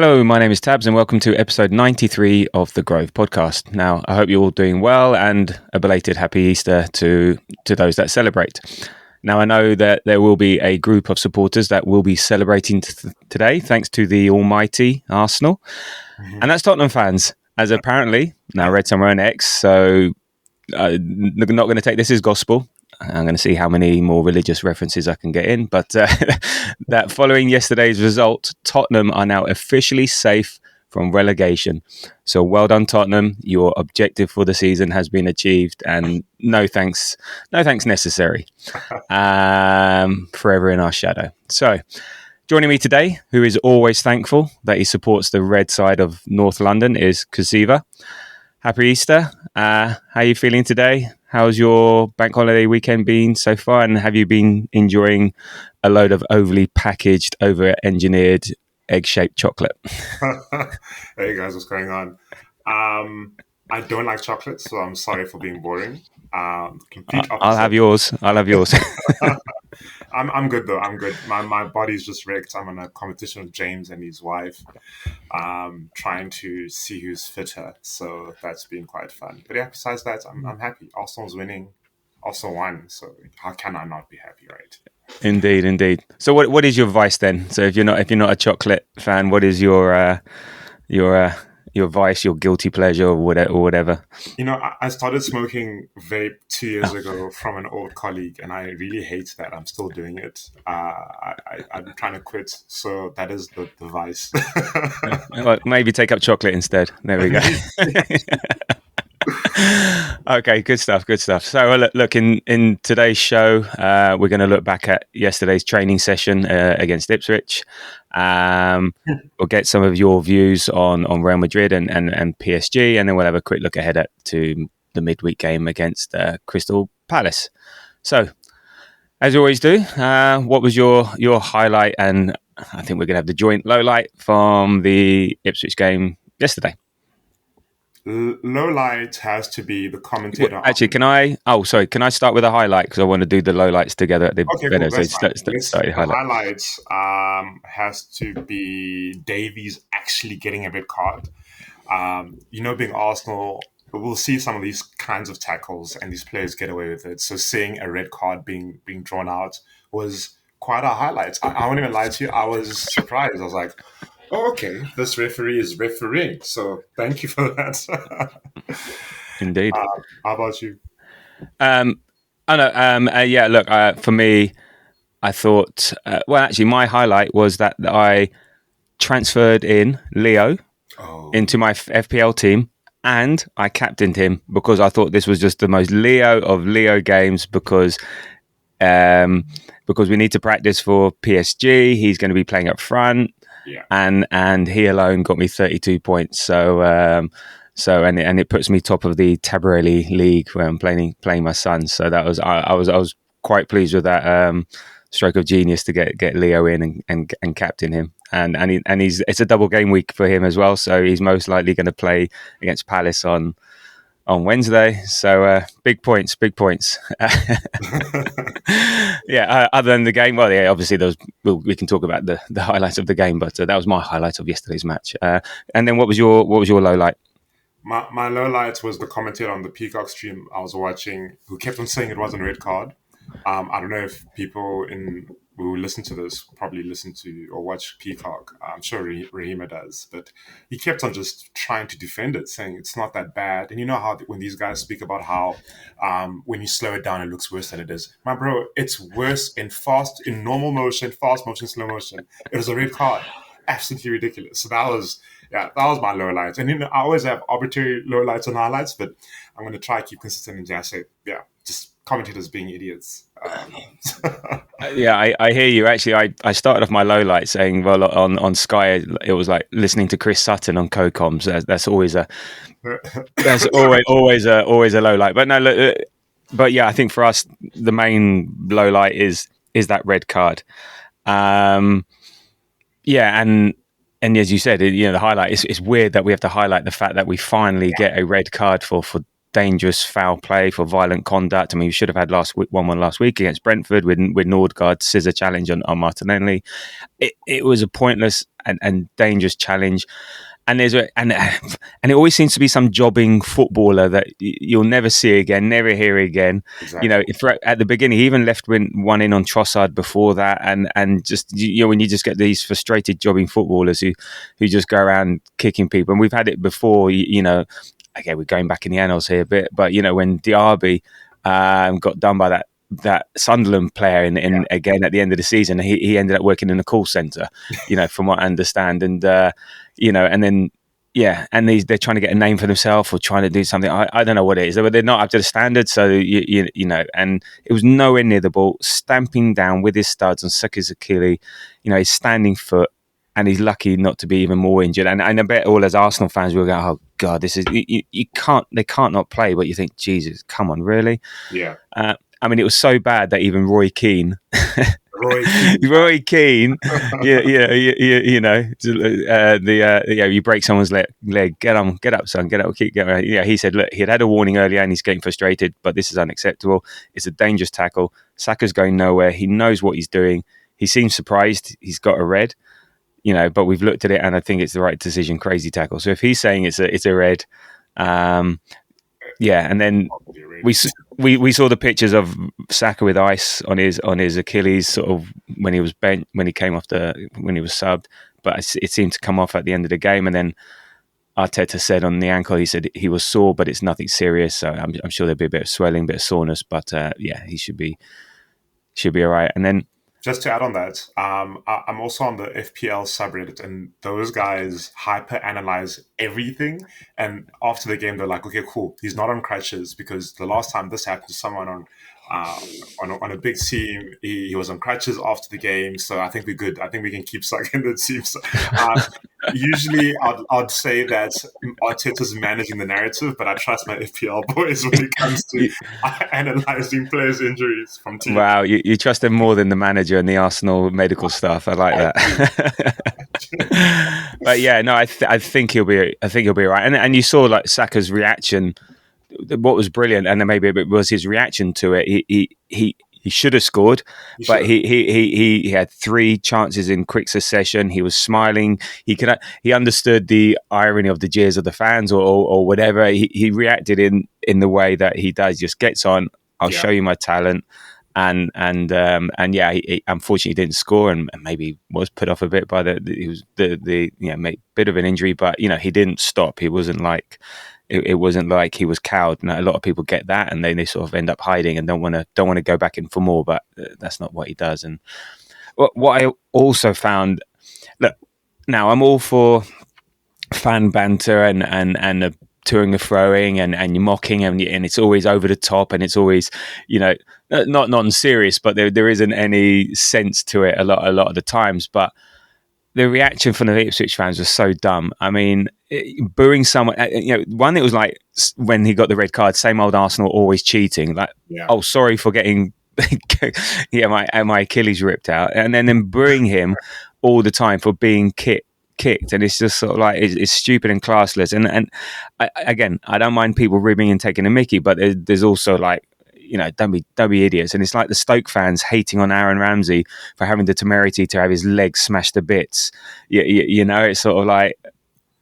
Hello, my name is Tabs and welcome to episode 93 of the Grove podcast. Now, I hope you're all doing well and a belated happy Easter to those that celebrate. Now, I know that there will be a group of supporters that will be celebrating today thanks to the almighty Arsenal. And that's Tottenham fans, as apparently, now I read somewhere on X, so I'm not going to take this as gospel. I'm going to see how many more religious references I can get in. But that following yesterday's result, Tottenham are now officially safe from relegation. So well done, Tottenham. Your objective for the season has been achieved, and no thanks necessary. Forever in our shadow. So joining me today, who is always thankful that he supports the red side of North London, is Kuziva. Happy Easter. How are you feeling today? How's your bank holiday weekend been so far? And have you been enjoying a load of overly packaged, over-engineered, egg-shaped chocolate? Hey guys, what's going on? I don't like chocolate, so I'm sorry for being boring. Complete opposite. I'll have yours. I'm good though. I'm good. My body's just wrecked. I'm in a competition with James and his wife, trying to see who's fitter. So that's been quite fun. But yeah, besides that, I'm happy. Arsenal's winning. Arsenal won. So how can I not be happy, right? Indeed. So what is your vice then? So if you're not a chocolate fan, what is your vice, your guilty pleasure, or whatever? You know, I started smoking vape 2 years ago from an old colleague, and I really hate that. I'm still doing it. I'm trying to quit, so that is the vice. Well, maybe take up chocolate instead. There we go. Okay, good stuff. So look, in today's show, we're going to look back at yesterday's training session against Ipswich. We'll get some of your views on Real Madrid and PSG, and then we'll have a quick look ahead to the midweek game against Crystal Palace. So, as we always do, what was your highlight? And I think we're going to have the joint low light from the Ipswich game yesterday. Low light has to be the commentator. Well, actually, can I start with a highlight because I want to do the low lights together at the better. Cool, so the highlights has to be Davies actually getting a red card. Being Arsenal, we'll see some of these kinds of tackles and these players get away with it. So seeing a red card being drawn out was quite a highlight. I won't even lie to you. I was surprised. I was like, oh, okay, this referee is refereeing. So thank you for that. Indeed. How about you? Look, for me, I thought, actually, my highlight was that I transferred in Leo into my FPL team, and I captained him because I thought this was just the most Leo of Leo games because we need to practice for PSG. He's going to be playing up front. Yeah. And he alone got me 32 points. So it puts me top of the Tabarelli League where I'm playing my son. So that was I was quite pleased with that stroke of genius to get Leo in and captain him. And it's a double game week for him as well. So he's most likely going to play against Palace on Wednesday. So big points. Yeah. Other than the game, well, yeah, obviously we can talk about the highlights of the game, but that was my highlight of yesterday's match. And then what was your low light? My low light was the commentator on the Peacock stream I was watching who kept on saying it wasn't a red card. I don't know if people who listen to this probably listen to or watch Peacock. I'm sure Rahima does, but he kept on just trying to defend it, saying it's not that bad. And you know how when these guys speak about how when you slow it down, it looks worse than it is. My bro, it's worse in normal motion, fast motion, slow motion. It was a red card. Absolutely ridiculous. So that was my low lights. And I always have arbitrary low lights and highlights, but I'm going to try to keep consistent and just say, just commentators being idiots. Yeah, I hear you. Actually, I started off my low light saying, well, on Sky, it was like listening to Chris Sutton on co-coms. That's always a low light. But no, look, but yeah, I think for us, the main low light is that red card. And as you said, the highlight. It's weird that we have to highlight the fact that we finally get a red card for dangerous foul play, for violent conduct. I mean, we should have had one last week against Brentford with Odegaard scissor challenge on Martinelli. It was a pointless and dangerous challenge. And and it always seems to be some jobbing footballer that you'll never see again, never hear again. Exactly. If at the beginning, he even left one in on Trossard before that, and just when you just get these frustrated jobbing footballers who just go around kicking people, and we've had it before. Okay, we're going back in the annals here a bit, but when Diaby got done by that Sunderland player again at the end of the season, he ended up working in a call centre, from what I understand, and and then and they're trying to get a name for themselves or trying to do something. I don't know what it is, but they're not up to the standard. So and it was nowhere near the ball, stamping down with his studs on Saka's Achilles, his standing foot. And he's lucky not to be even more injured. And I bet all as Arsenal fans will go, "Oh God, this is you can't. They can't not play." But you think, Jesus, come on, really? Yeah. I mean, it was so bad that even Roy Keane, Roy Keane, you break someone's leg, get up, son, get up, keep going. Yeah, he said, look, he had a warning earlier and he's getting frustrated, but this is unacceptable. It's a dangerous tackle. Saka's going nowhere. He knows what he's doing. He seems surprised. He's got a red. But we've looked at it and I think it's the right decision. Crazy tackle. So if he's saying it's a red, and then we saw the pictures of Saka with ice on his Achilles, sort of when he was bent, when he was subbed, but it seemed to come off at the end of the game. And then Arteta said on the ankle, he said he was sore, but it's nothing serious. So I'm sure there'll be a bit of swelling, bit of soreness, but he should be all right. And then, just to add on that, I'm also on the FPL subreddit, and those guys hyper-analyze everything. And after the game, they're like, okay, cool, he's not on crutches, because the last time this happened to someone on a big team, he was on crutches after the game. So I think we're good. I think we can keep sucking the team. So, usually, I'd say that Arteta's managing the narrative, but I trust my FPL boys when it comes to analysing players' injuries from teams. Wow, you trust them more than the manager and the Arsenal medical staff. I like that. But I think he'll be. I think he'll be all right. And you saw like Saka's reaction. What was brilliant, and then maybe it was his reaction to it. He should have scored, but he had 3 chances in quick succession. He was smiling. He understood the irony of the jeers of the fans or whatever. He reacted in the way that he does. Just gets on. I'll show you my talent. And he unfortunately didn't score, and maybe was put off a bit by the bit of an injury, but he didn't stop. He wasn't like. It wasn't like he was cowed. Now, a lot of people get that, and then they sort of end up hiding and don't want to go back in for more. But that's not what he does. And what I also found, look, now I'm all for fan banter and the toing and throwing and you're mocking and it's always over the top and it's always not serious, but there isn't any sense to it a lot of the times. But the reaction from the Ipswich fans was so dumb. I mean, booing someone, one, it was like when he got the red card, same old Arsenal always cheating. Like, oh, sorry for getting my Achilles ripped out. And then booing him all the time for being kicked. And it's just sort of like, it's stupid and classless. And again, I don't mind people ribbing and taking a mickey, but there's also like, don't be idiots. And it's like the Stoke fans hating on Aaron Ramsey for having the temerity to have his legs smashed to bits. It's sort of like,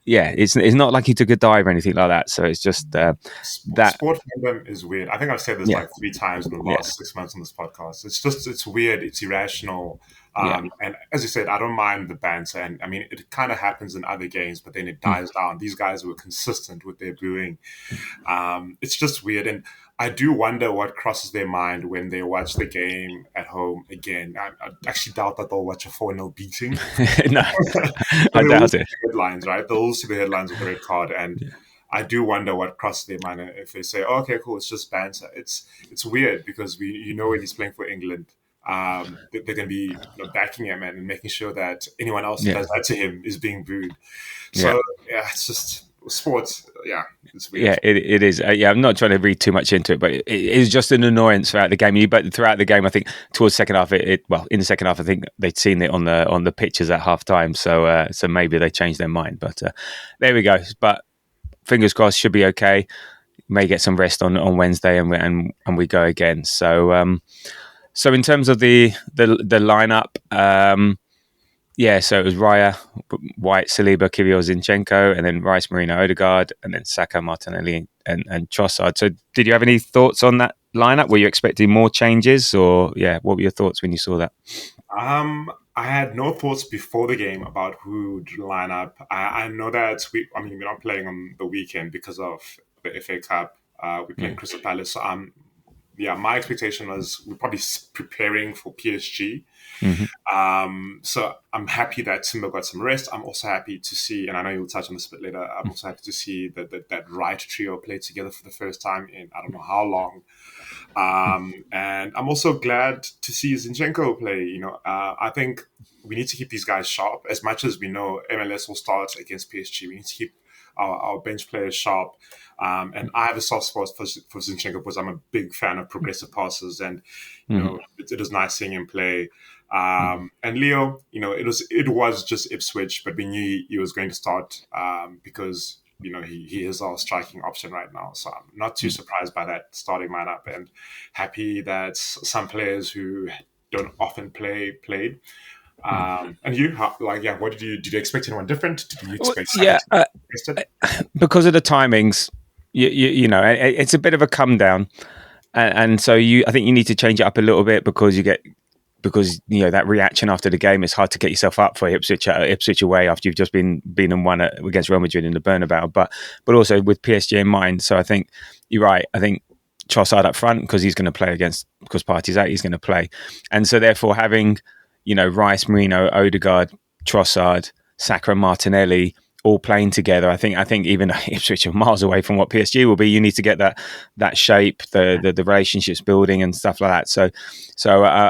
it's not like he took a dive or anything like that. So it's just that sport fandom is weird. I think I've said this like 3 times in the last 6 months on this podcast. It's weird. It's irrational. And as you said, I don't mind the banter. And I mean, it kind of happens in other games, but then it dies down. These guys were consistent with their booing. It's just weird. And I do wonder what crosses their mind when they watch the game at home again. I actually doubt that they'll watch a 4-0 beating. No, I doubt it. Headlines, right? They'll all see the headlines with the red card. And I do wonder what crosses their mind if they say, oh, okay, cool, it's just banter. It's weird because when he's playing for England, they're going to be backing him and making sure that anyone else who does that to him is being booed. So, it's just sports. It's weird. It is. I'm not trying to read too much into it, but it is just an annoyance throughout the game. But throughout the game, I think towards the second half, in the second half, I think they'd seen it on the pictures at half time. So maybe they changed their mind. But there we go. But fingers crossed, should be okay. may get some rest on Wednesday, and we go again. So so in terms of the lineup, so it was Raya, White, Saliba, Kiwior, Zinchenko, and then Rice, Merino, Odegaard, and then Saka, Martinelli, and Trossard. So did you have any thoughts on that lineup? Were you expecting more changes, or what were your thoughts when you saw that? I had no thoughts before the game about who would line up. I know that we're not playing on the weekend because of the FA Cup. We're playing Crystal Palace. So my expectation was we're probably preparing for PSG. So I'm happy that Timber got some rest. I'm also happy to see, and I know you'll touch on this a bit later, I'm also happy to see that right trio play together for the first time in I don't know how long. And I'm also glad to see Zinchenko play. I think we need to keep these guys sharp. As much as we know MLS will start against PSG, we need to keep our bench players sharp. And I have a soft spot for Zinchenko because I'm a big fan of progressive passes, and it is nice seeing him play. And Leo, it was just Ipswich, but we knew he was going to start because he is our striking option right now. So I'm not too surprised by that starting lineup, and happy that some players who don't often played. And you, what did you expect anyone different? Did you expect Saka to be rested? Because of the timings, it's a bit of a come down, and so I think you need to change it up a little bit because that reaction after the game, it's hard to get yourself up for Ipswich away after you've just been and won against Real Madrid in the Bernabéu, but also with PSG in mind. So I think you're right. I think Trossard up front because he's going to play because Partey's out, he's going to play, and so therefore having Rice, Merino, Odegaard, Trossard, Saka, and Martinelli all playing together. I think even Ipswich are miles away from what PSG will be. You need to get that shape, the relationships building and stuff like that. So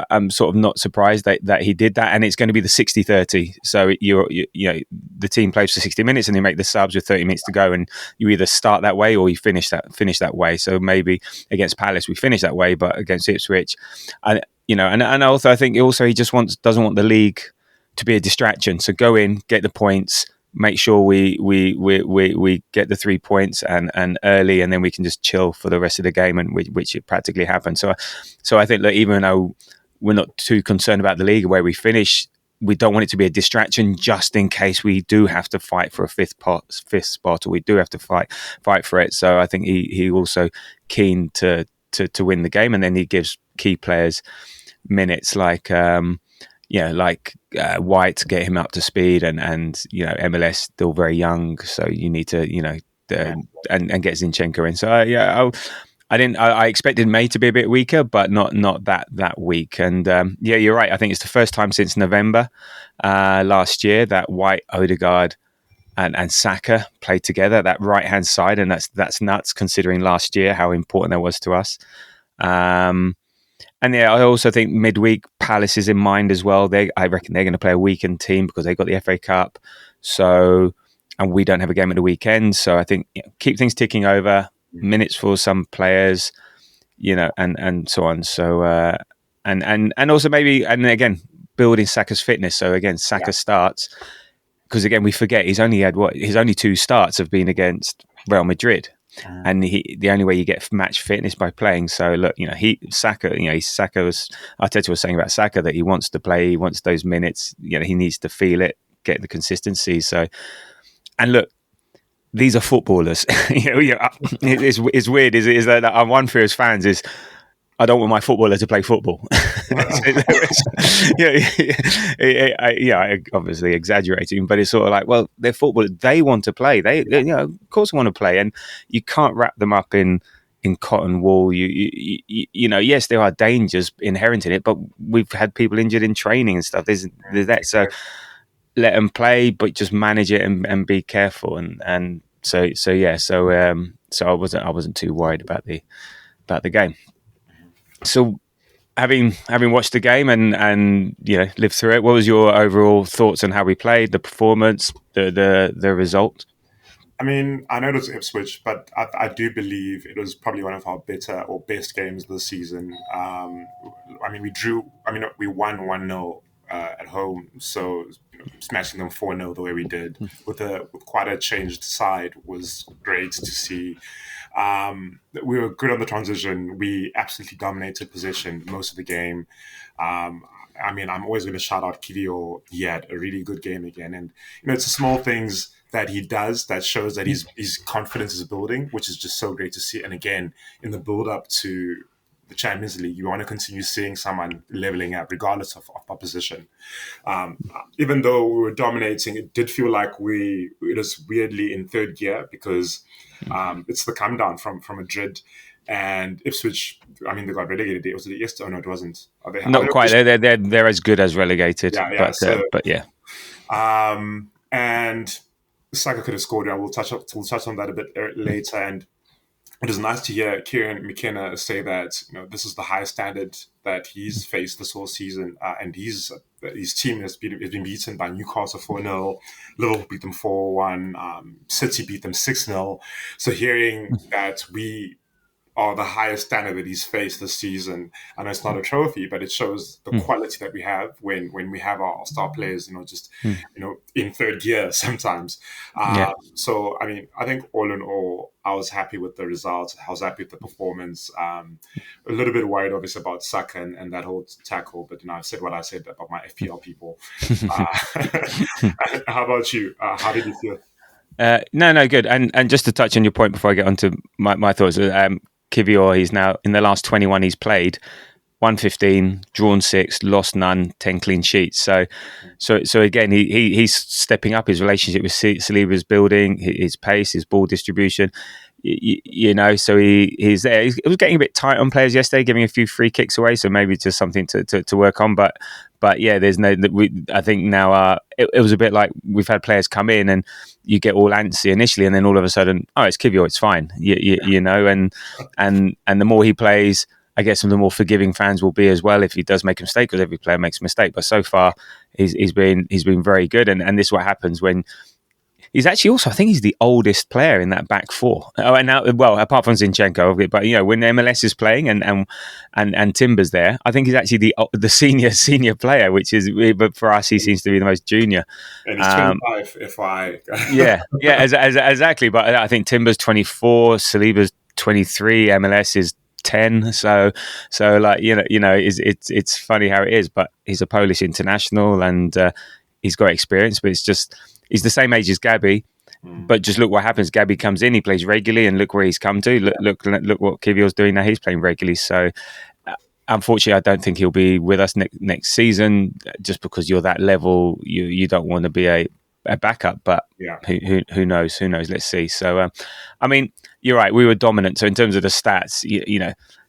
I'm sort of not surprised that he did that, and it's going to be the 60-30. So the team plays for 60 minutes and you make the subs with 30 minutes to go, and you either start that way or you finish that way. So maybe against Palace we finish that way, but against Ipswich, and also I think he just doesn't want the league to be a distraction. So go in, get the points, make sure we get the 3 points and early, and then we can just chill for the rest of the game, and which it practically happened. So I think that even though we're not too concerned about the league where we finish, we don't want it to be a distraction just in case we do have to fight for a fifth spot, or we do have to fight for it. So I think he also keen to win the game, and then he gives key players minutes like White to get him up to speed, and MLS still very young, so you need to and get Zinchenko in. So I expected May to be a bit weaker, but not that weak. And you're right. I think it's the first time since November last year that White, Odegaard, and Saka played together, that right hand side, and that's nuts considering last year how important that was to us. And I also think midweek Palace is in mind as well. I reckon they're going to play a weekend team because they got the FA Cup. So, and we don't have a game at the weekend. So I think keep things ticking over, minutes for some players, and so on. So and also maybe, and again, building Saka's fitness. So again, Saka starts, because again we forget he's only had his only 2 starts have been against Real Madrid. And the only way you get match fitness by playing. So look, Saka was, Arteta was saying about Saka that he wants to play, he wants those minutes. He needs to feel it, get the consistency. So, and look, these are footballers. It's weird. Is that one fear as fans is, I don't want my footballer to play football. Obviously exaggerating, but it's sort of like, well, they're football. They want to play. They of course want to play, and you can't wrap them up in cotton wool. Yes, there are dangers inherent in it, but we've had people injured in training and stuff. There's that. So let them play, but just manage it and be careful. And so I wasn't too worried about the game. So, having watched the game and lived through it, what was your overall thoughts on how we played, the performance, the result? I mean, I know it was Ipswich, but I do believe it was probably one of our better or best games this season. We won 1-0 at home. So smashing them 4-0 the way we did with quite a changed side was great to see. We were good on the transition. We absolutely dominated possession most of the game. I mean, I'm always going to shout out Kivio. He had a really good game again, and it's the small things that he does that shows that his confidence is building, which is just so great to see. And again, in the build up to the Champions League, you want to continue seeing someone leveling up, regardless of opposition. Even though we were dominating, it did feel like it was weirdly in third gear because it's the come down from Madrid and Ipswich. I mean, they got relegated. Was it yesterday? Oh no, it wasn't. Not quite. They're as good as relegated. Yeah. But yeah. And Saka could have scored. And we'll touch on that a bit later. And it is nice to hear Kieran McKenna say that this is the highest standard that he's faced this whole season, and his team has been beaten by Newcastle 4-0, Liverpool beat them 4-1, City beat them 6-0. So hearing that we are the highest standard that he's faced this season. I know it's not a trophy, but it shows the quality that we have when we have our star players, in third gear sometimes. So, I mean, I think all in all, I was happy with the results. I was happy with the performance. A little bit worried, obviously, about Saka and that whole tackle, but I've said what I said about my FPL people. How about you? How did you feel? No, good. And just to touch on your point before I get on to my thoughts, Kivior, he's now, in the last 21 he's played, 115, drawn 6, lost none, 10 clean sheets. So again, he's stepping up. His relationship with Saliba's building, his pace, his ball distribution. So he's there. It was getting a bit tight on players yesterday, giving a few free kicks away. So maybe just something to work on. But yeah, there's no. I think now it was a bit like we've had players come in and you get all antsy initially, and then all of a sudden, it's Kivior, it's fine. And the more he plays, I guess the more forgiving fans will be as well if he does make a mistake, because every player makes a mistake. But so far, he's been very good, and this is what happens when. He's actually also, I think he's the oldest player in that back four. Oh, and now, well, apart from Zinchenko, but when MLS is playing and Timber's there, I think he's actually the senior player, which is, but for us, he seems to be the most junior. And he's 25, if I. yeah, exactly. But I think Timber's 24, Saliba's 23, MLS is 10. So it's funny how it is. But he's a Polish international and he's got experience, but it's just. He's the same age as Gabby, but just look what happens. Gabby comes in, he plays regularly, and look where he's come to. Look what Kivior's doing now. He's playing regularly. So, unfortunately, I don't think he'll be with us next season. Just because you're that level, you don't want to be a backup. But who knows? Who knows? Let's see. So, I mean, you're right. We were dominant. So in terms of the stats,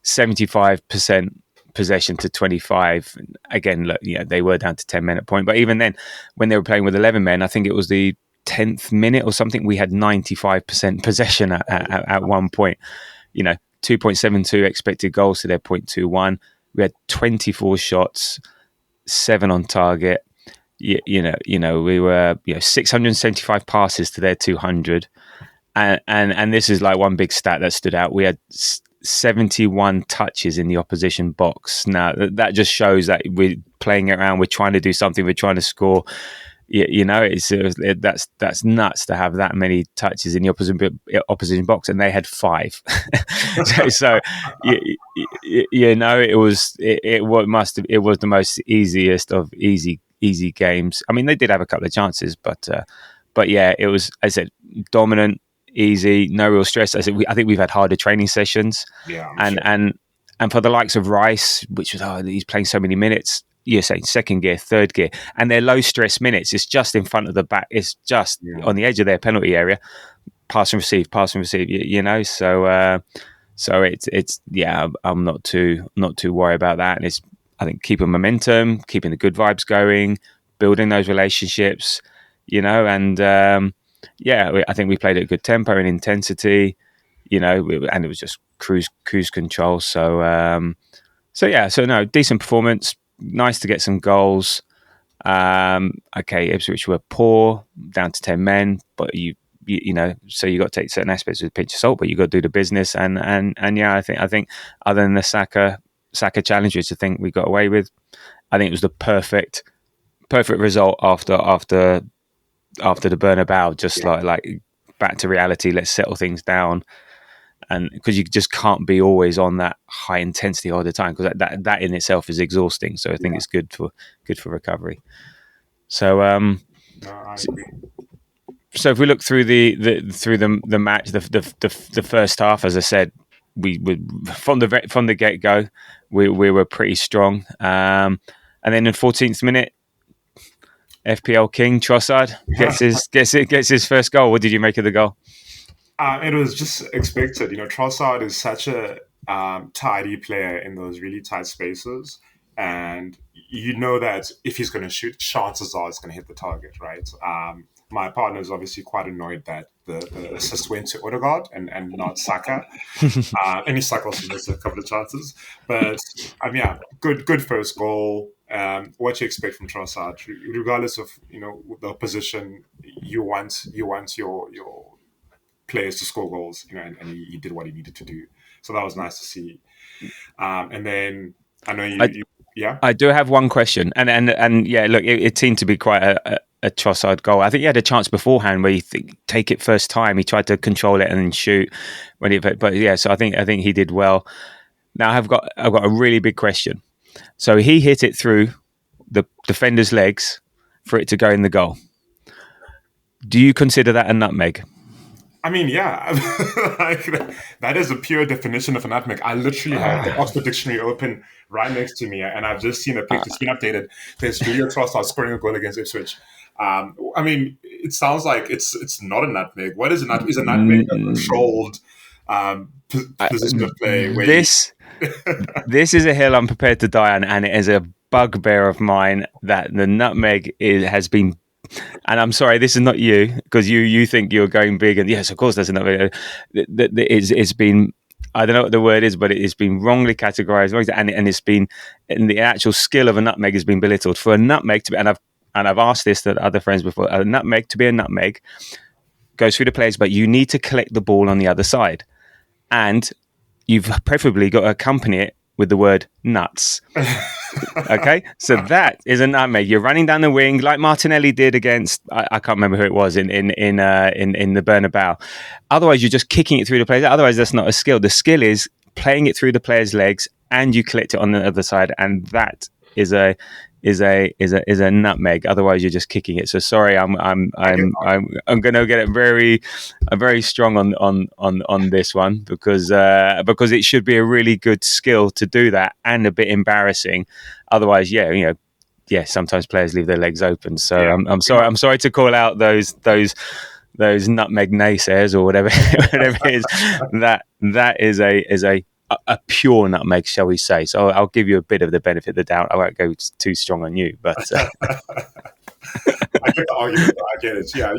75%. Possession to 25. Again, look, they were down to 10 men at point. But even then, when they were playing with 11 men, I think it was the 10th minute or something, we had 95% possession at one point. 2.72 expected goals to their 0.21. We had 24 shots, 7 on target. We were 675 passes to their 200. And this is like one big stat that stood out. We had 71 touches in the opposition box. Now that just shows that we're playing it around. We're trying to do something. We're trying to score. That's nuts to have that many touches in the opposition box, and they had 5. It was the most easiest of easy games. I mean, they did have a couple of chances, but yeah, it was, as I said, dominant. Easy, no real stress. I think we've had harder training sessions, and for the likes of Rice, which was he's playing so many minutes. You're saying second gear, third gear, and they're low stress minutes. It's just in front of the back. It's just on the edge of their penalty area. Pass and receive. So it's I'm not too worried about that. And it's, I think, keeping momentum, keeping the good vibes going, building those relationships, and. I think we played at a good tempo and intensity, and it was just cruise control. So no, decent performance. Nice to get some goals. Ipswich were poor, down to 10 men, but so you got to take certain aspects with a pinch of salt, but you got to do the business. And I think other than the Saka challenge, which I think we got away with, I think it was the perfect perfect result after the Bernabéu, just like back to reality. Let's settle things down, and because you just can't be always on that high intensity all the time, because that in itself is exhausting. So I think it's good for recovery. So No, I agree. so if we look through the match, the first half, as I said, we from the get go, we were pretty strong. And then in 14th minute, FPL King Trossard gets his first goal. What did you make of the goal? It was just expected. Trossard is such a tidy player in those really tight spaces. And you know that if he's going to shoot, chances are it's going to hit the target, right? My partner is obviously quite annoyed that the assist went to Odegaard and not Saka. And he Saka also missed a couple of chances. But, yeah, good first goal. What you expect from Trossard, regardless of, the position, you want your players to score goals, and he did what he needed to do. So that was nice to see. And then I know yeah. I do have one question, and yeah, look, it seemed to be quite a Trossard goal. I think he had a chance beforehand where you take it first time. He tried to control it and then shoot but yeah. So I think he did well. Now I've got a really big question. So he hit it through the defender's legs for it to go in the goal. Do you consider that a nutmeg? I mean, yeah, like, that is a pure definition of a nutmeg. I literally have the Oxford Dictionary open right next to me, and I've just seen a picture. It's been updated. There's Julio Trossard scoring a goal against Ipswich. I mean, it sounds like it's not a nutmeg. What is a nutmeg? Is a nutmeg a controlled position of play? This is a hill I'm prepared to die on, and it is a bugbear of mine that the nutmeg has been. And I'm sorry, this is not you, because you think you're going big, and yes, of course, there's another. It's been, I don't know what the word is, but it's been wrongly categorized, and it's been, and the actual skill of a nutmeg has been belittled. For a nutmeg to be, and I've asked this to other friends before, a nutmeg to be a nutmeg goes through the players, but you need to collect the ball on the other side, and you've preferably got to accompany it with the word nuts. Okay, so that is a nutmeg. You're running down the wing like Martinelli did against, I can't remember who it was in the Bernabéu. Otherwise, you're just kicking it through the players. Otherwise, that's not a skill. The skill is playing it through the player's legs, and you collect it on the other side, and that is a nutmeg. Otherwise, you're just kicking it. So sorry, I'm going to get it very strong on this one, because it should be a really good skill to do that, and a bit embarrassing. Otherwise, yeah, sometimes players leave their legs open. So yeah. I'm sorry to call out those nutmeg naysayers or whatever it is. That is a pure nutmeg, shall we say? So I'll give you a bit of the benefit of the doubt. I won't go too strong on you, but I get the argument. I get it. Yeah,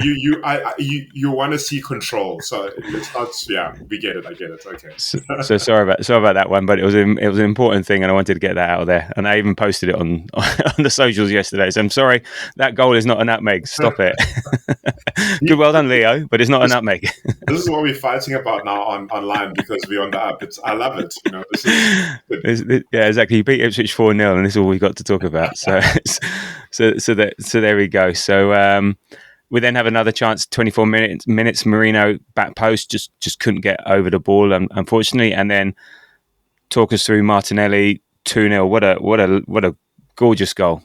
you want to see control, so it's not. Yeah, we get it. I get it. Okay. So sorry about that one, but it was an important thing, and I wanted to get that out there. And I even posted it on the socials yesterday. So I'm sorry, that goal is not a nutmeg. Stop it. Good, well done, Leo, but it's not a nutmeg. This is what we're fighting about now online, because we're on the app. I love it. This is yeah, exactly. You beat Ipswich 4-0, and this is all we've got to talk about. So there we go. So we then have another chance. 24 minutes. Merino back post just couldn't get over the ball, unfortunately. And then talk us through Martinelli 2-0. What a gorgeous goal.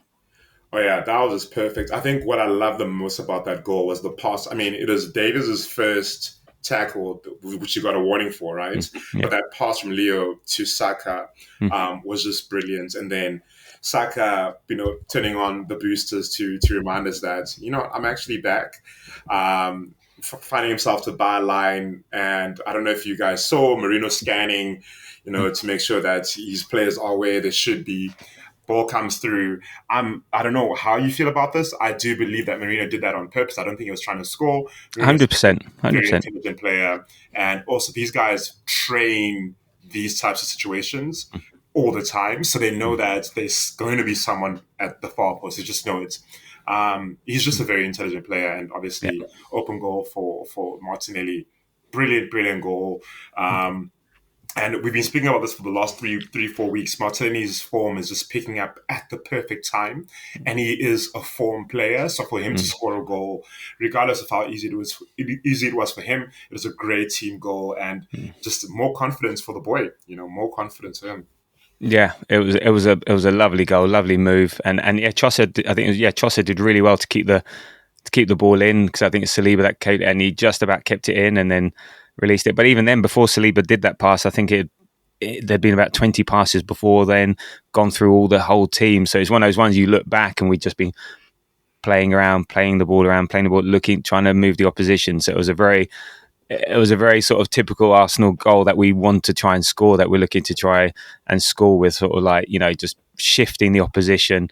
Oh yeah, that was just perfect. I think what I love the most about that goal was the pass. I mean, it was Davies's first tackle, which you got a warning for, right? Yeah. But that pass from Leo to Saka was just brilliant. And then Saka, turning on the boosters to remind us that, I'm actually back. Finding himself to byline, and I don't know if you guys saw Merino scanning, to make sure that his players are where they should be. Ball comes through. I don't know how you feel about this. I do believe that Merino did that on purpose. I don't think he was trying to score. 100%. Very intelligent player. And also, these guys train these types of situations all the time. So they know that there's going to be someone at the far post. They just know it. He's just a very intelligent player. And obviously, open goal for Martinelli. Brilliant goal. And we've been speaking about this for the last 4 weeks. Martinelli's form is just picking up at the perfect time, and he is a form player. So for him to score a goal, regardless of how easy it was for him, it was a great team goal, and just more confidence for the boy. More confidence for him. Yeah, it was a lovely goal, lovely move, and yeah, Trossard did really well to keep the ball in, because I think it's Saliba that came, and he just about kept it in and then released it. But even then, before Saliba did that pass, I think there'd been about 20 passes before then, gone through the whole team. So it's one of those ones you look back and we'd just been playing the ball around, looking, trying to move the opposition. So it was a very sort of typical Arsenal goal that we want to try and score, that we're looking to try and score with, sort of like, just shifting the opposition,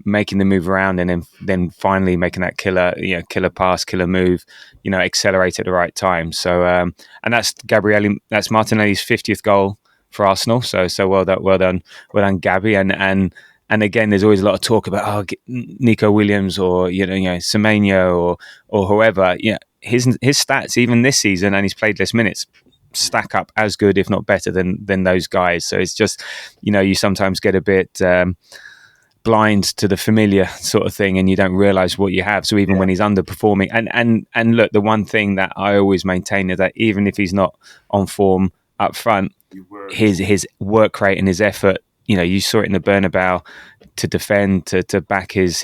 making them move around, and then finally making that killer pass, killer move, accelerate at the right time. So and that's Martinelli's 50th goal for Arsenal. So well done, Gabby. And again, there's always a lot of talk about Nico Williams or Semenyo or whoever. His stats even this season, and he's played less minutes, stack up as good, if not better, than those guys. So it's just, you sometimes get a bit blind to the familiar sort of thing, and you don't realize what you have. So even when he's underperforming, and look, the one thing that I always maintain is that even if he's not on form up front, his work rate and his effort, you saw it in the Bernabéu, to defend, to back his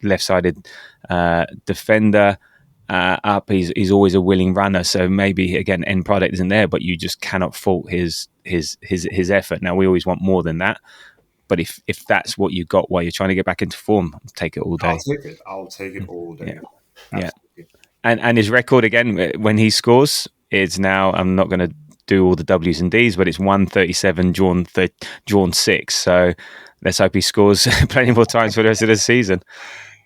left-sided defender up. He's always a willing runner. So maybe again, end product isn't there, but you just cannot fault his effort. Now we always want more than that, but if that's what you got while you're trying to get back into form, I'll take it all day. I'll take it all day. Yeah. And his record again when he scores is now, I'm not going to do all the W's and D's, but it's 137 drawn 6. So let's hope he scores plenty more times for the rest of the season.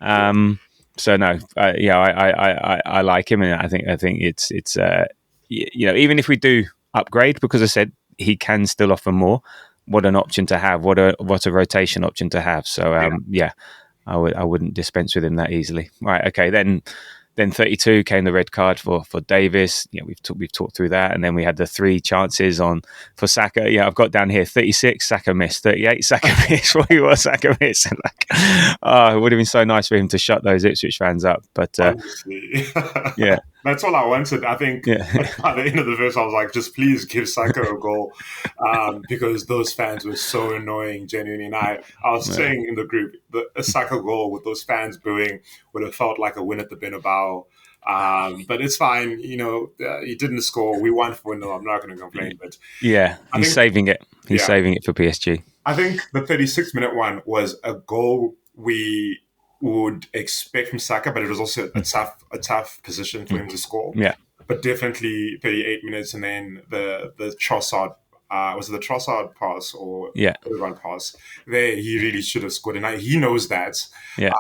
So no, I like him, and I think it's even if we do upgrade, because I said he can still offer more. What an option to have! What a rotation option to have! So I wouldn't dispense with him that easily. Right, okay, then 32 came the red card for Davis. We've talked through that, and then we had the 3 chances for Saka. I've got down here 36, Saka missed. 38, Saka missed. What was Saka missed? It would have been so nice for him to shut those Ipswich fans up. But yeah, that's all I wanted. I think by the end of the verse, I was like, just please give Saka a goal, because those fans were so annoying, genuinely. And I was saying in the group, a Saka goal with those fans booing would have felt like a win at the Bernabéu. But it's fine. He didn't score. We won 4-0. I'm not going to complain. But he's saving it. He's saving it for PSG. I think the 36-minute one was a goal we would expect from Saka, but it was also a tough position for him to score. Yeah. But definitely 38 minutes, and then the Trossard, was it the Trossard pass or Odegaard pass? There, he really should have scored, and he knows that. Yeah.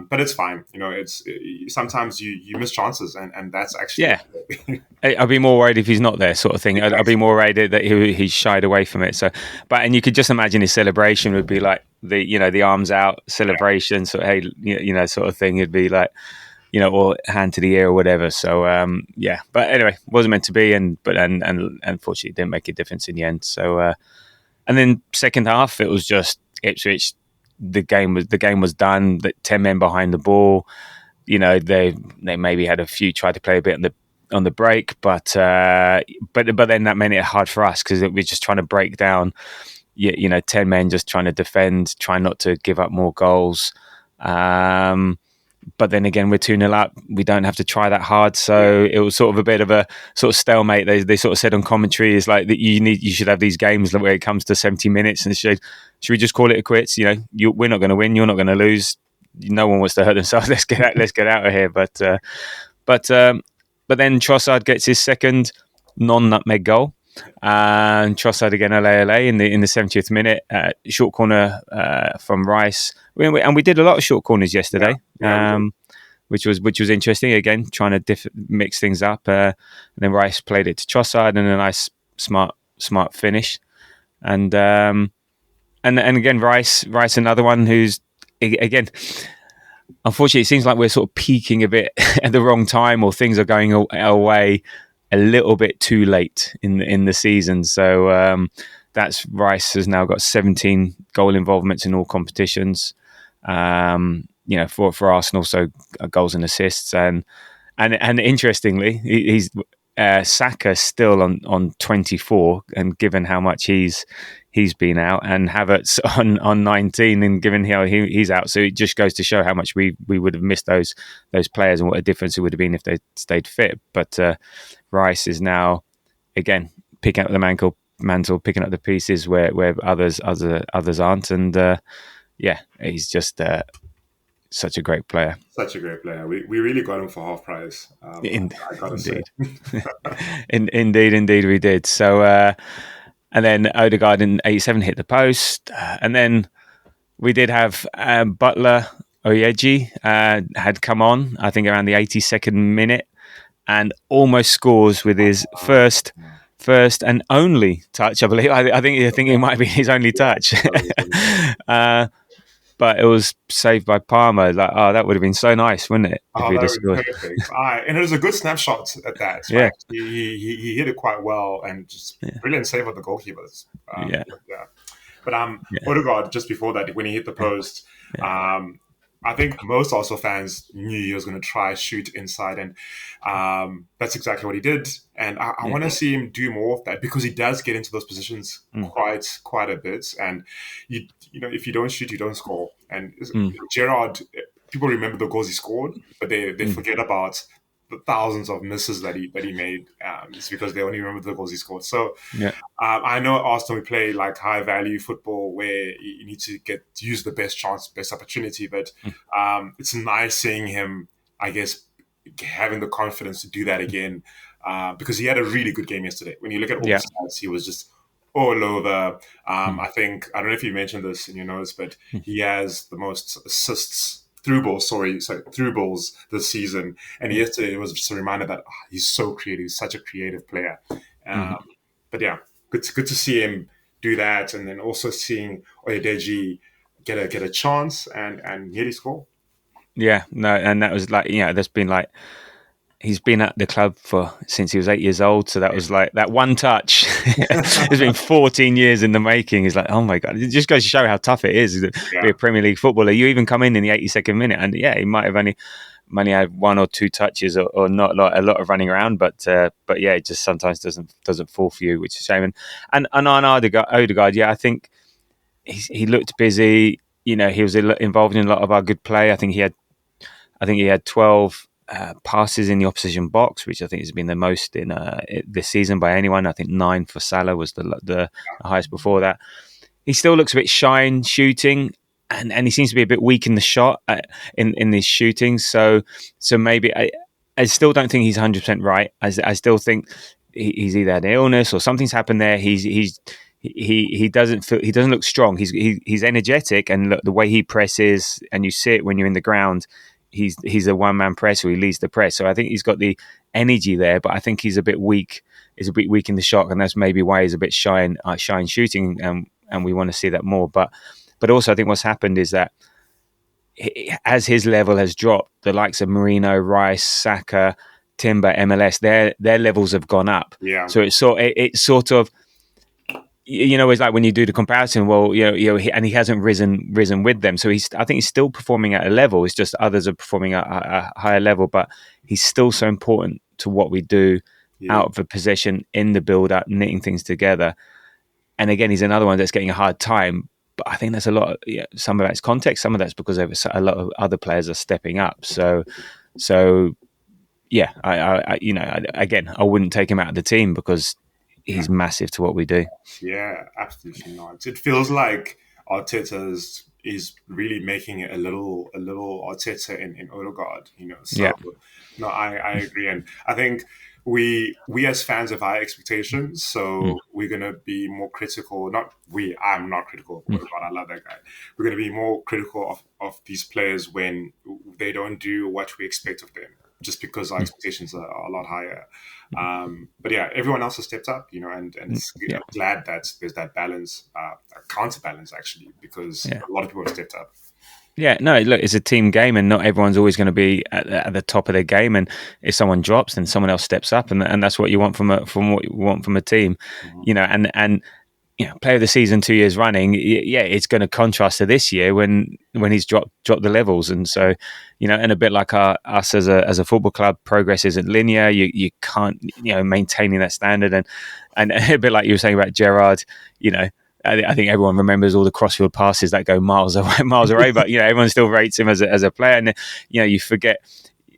But it's fine. It's sometimes you miss chances, and that's actually. Yeah. I'd be more worried if he's not there, sort of thing. Exactly. I'd be more worried that he shied away from it. So, and you could just imagine his celebration would be like the arms out celebration. So hey, sort of thing. It'd be like, or hand to the ear or whatever. So but anyway, wasn't meant to be, and unfortunately it didn't make a difference in the end. So and then second half it was just Ipswich. The game was done. 10 men behind the ball. They maybe had a few tried to play a bit on the break, but then that made it hard for us, because we're just trying to break down. 10 men just trying to defend, trying not to give up more goals. But then again, we're 2-0 up. We don't have to try that hard. So it was sort of a bit of a sort of stalemate. They sort of said on commentary, is like that you should have these games where it comes to 70 minutes and should we just call it quits? We're not going to win. You're not going to lose. No one wants to hurt themselves. Let's get out of here. But then Trossard gets his second non-nutmeg goal. And Trossard again, in the 70th minute, short corner from Rice. And we did a lot of short corners yesterday, which was interesting. Again, trying to mix things up. And then Rice played it to Trossard, and a nice smart finish. And again, Rice, another one who's again. Unfortunately, it seems like we're sort of peaking a bit at the wrong time, or things are going our way a little bit too late in the season. So that's Rice has now got 17 goal involvements in all competitions. For Arsenal, so goals and assists, and interestingly, he's Saka still on 24, and given how much he's been out, and Havertz on 19, and given how he's out, so it just goes to show how much we would have missed those players, and what a difference it would have been if they stayed fit. But Rice is now again picking up the mantle, picking up the pieces where others aren't, and he's just such a great player. Such a great player. We really got him for half price. I gotta Indeed. say. Indeed, we did. So, and then Odegaard in 87 hit the post, and then we did have Butler Oyeji had come on, I think around the 82nd minute, and almost scores with his first and only touch, I believe. I think it might be his only touch. But it was saved by Palmer. That would have been so nice, wouldn't it? That would have been perfect. And it was a good snapshot at that. Yeah. Right? He hit it quite well, and just brilliant save of the goalkeepers. But Odegaard, just before that, when he hit the post, I think most Arsenal fans knew he was going to try shoot inside, and that's exactly what he did. And I want to see him do more of that, because he does get into those positions quite a bit. And if you don't shoot, you don't score. And Gerrard, people remember the goals he scored, but they forget about the thousands of misses that he made. It's because they only remember the goals he scored. So I know at Arsenal we play like high value football, where you need to use the best chance, best opportunity. But it's nice seeing him, I guess, having the confidence to do that again, because he had a really good game yesterday. When you look at all the stats, he was just all over. I think, I don't know if you mentioned this in your notes, but he has the most assists through balls this season. And yesterday it was just a reminder that he's so creative, such a creative player. But yeah, good to see him do that, and then also seeing Oyedeji get a chance and nearly score. Yeah, no, and that was there's been he's been at the club since he was 8 years old, so that was that one touch. It's been 14 years in the making. He's oh my God, it just goes to show how tough it is to be a Premier League footballer. You even come in the 82nd minute, and he might have only had one or two touches, or not a lot of running around, but it just sometimes doesn't fall for you, which is a shame. And on Odegaard, I think he looked busy. He was involved in a lot of our good play. I think he had 12 passes in the opposition box, which I think has been the most in this season by anyone. I think 9 for Salah was the highest before that. He still looks a bit shy in shooting, and he seems to be a bit weak in the shot in his shooting. So maybe I still don't think he's 100% right. I still think he's either had an illness or something's happened there. He doesn't look strong. He's energetic, and look, the way he presses, and you see it when you're in the ground. He's a one-man presser. He leads the press, so I think he's got the energy there. But I think he's a bit weak. He's a bit weak in the shot, and that's maybe why he's a bit shy in shooting. And we want to see that more. But also, I think what's happened is that as his level has dropped, the likes of Merino, Rice, Saka, Timber, MLS, their levels have gone up. Yeah. So it's sort of. It's like when you do the comparison. Well, and he hasn't risen with them. So I think he's still performing at a level. It's just others are performing at a higher level. But he's still so important to what we do out of the possession, in the build-up, knitting things together. And again, he's another one that's getting a hard time. But I think there's a lot of some of that's context. Some of that's because a lot of other players are stepping up. So yeah, I wouldn't take him out of the team because he's massive to what we do. Yeah, absolutely not. It feels like Arteta is really making it a little Arteta in Odegaard. So no, I agree, and I think we as fans have high expectations, so we're gonna be more critical. I'm not critical of Odegaard. I love that guy. We're gonna be more critical of these players when they don't do what we expect of them, just because our expectations are a lot higher. But yeah, everyone else has stepped up, and it's Yeah, I'm glad that there's that balance, a counterbalance actually, because yeah. a lot of people have stepped up. Yeah, no, look, it's a team game, and not everyone's always going to be at the top of their game. And if someone drops, then someone else steps up, and that's what you want from a team, Mhm. And player of the season 2 years running. Yeah, it's going to contrast to this year when he's dropped the levels, and so and a bit like us as a football club, progress isn't linear. You can't maintaining that standard, and a bit like you were saying about Gerrard, you know. I think everyone remembers all the crossfield passes that go miles away, but everyone still rates him as a player, and you forget,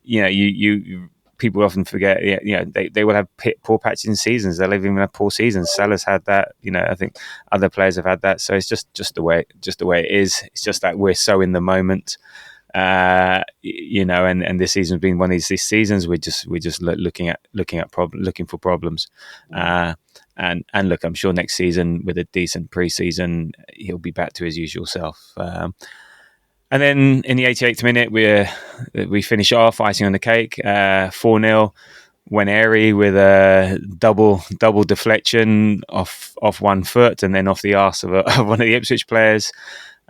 you people often forget, they will have poor patches in seasons. They'll even have poor seasons. Salah's had that, I think other players have had that. So it's just the way it is. It's just that we're so in the moment, and this season's been one of these seasons. We're just looking for problems. And look, I'm sure next season with a decent preseason, he'll be back to his usual self. And then in the 88th minute, we finish off icing on the cake, 4-0. Waneri with a double deflection off 1 foot and then off the arse of one of the Ipswich players.